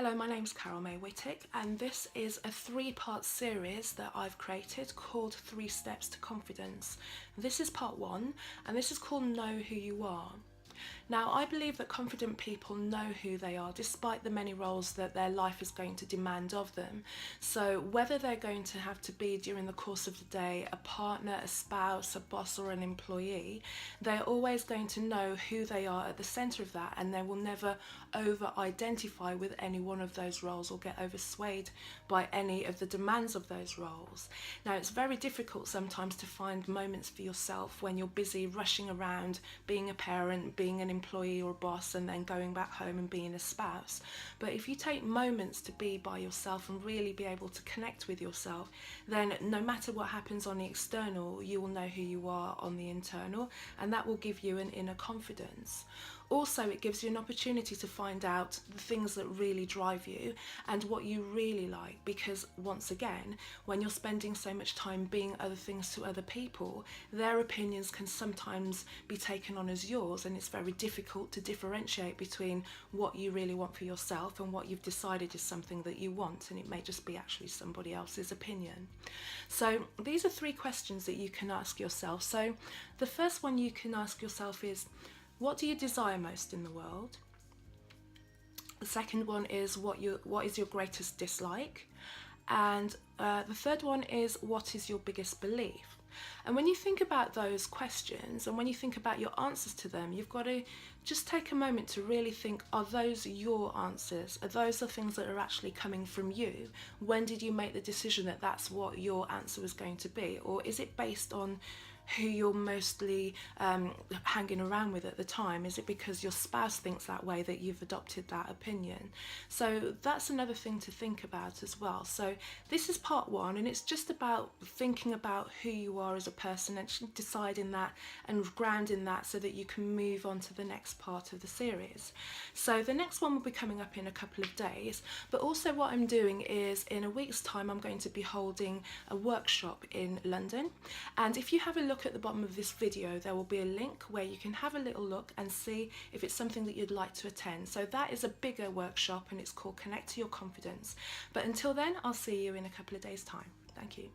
Hello, my name's Carol May Whittick, and this is a three-part series that I've created called 3 Steps to Confidence. This is part 1, and this is called Know Who You Are. Now, I believe that confident people know who they are despite the many roles that their life is going to demand of them. So whether they're going to have to be during the course of the day a partner, a spouse, a boss or an employee, they're always going to know who they are at the centre of that, and they will never over-identify with any one of those roles or get overswayed by any of the demands of those roles. Now, it's very difficult sometimes to find moments for yourself when you're busy rushing around being a parent, being an employee or a boss, and then going back home and being a spouse. But if you take moments to be by yourself and really be able to connect with yourself, then no matter what happens on the external, you will know who you are on the internal, and that will give you an inner confidence. Also, it gives you an opportunity to find out the things that really drive you and what you really like, because once again, when you're spending so much time being other things to other people, their opinions can sometimes be taken on as yours, and it's very difficult to differentiate between what you really want for yourself and what you've decided is something that you want, and it may just be actually somebody else's opinion. So these are 3 questions that you can ask yourself. So the first one you can ask yourself is, what do you desire most in the world? The second one is, what is your greatest dislike? And the third one is, what is your biggest belief? And when you think about those questions and when you think about your answers to them, you've got to just take a moment to really think, are those your answers? Are those the things that are actually coming from you? When did you make the decision that that's what your answer was going to be? Or is it based on who you're mostly hanging around with at the time? Is it because your spouse thinks that way that you've adopted that opinion? So that's another thing to think about as well. So this is part 1, and it's just about thinking about who you are as a person and deciding that and grounding that so that you can move on to the next part of the series. So the next one will be coming up in a couple of days, but also what I'm doing is in a week's time I'm going to be holding a workshop in London, and if you have a look at the bottom of this video, there will be a link where you can have a little look and see if it's something that you'd like to attend. So that is a bigger workshop, and it's called Connect to Your Confidence. But until then, I'll see you in a couple of days' time. Thank you.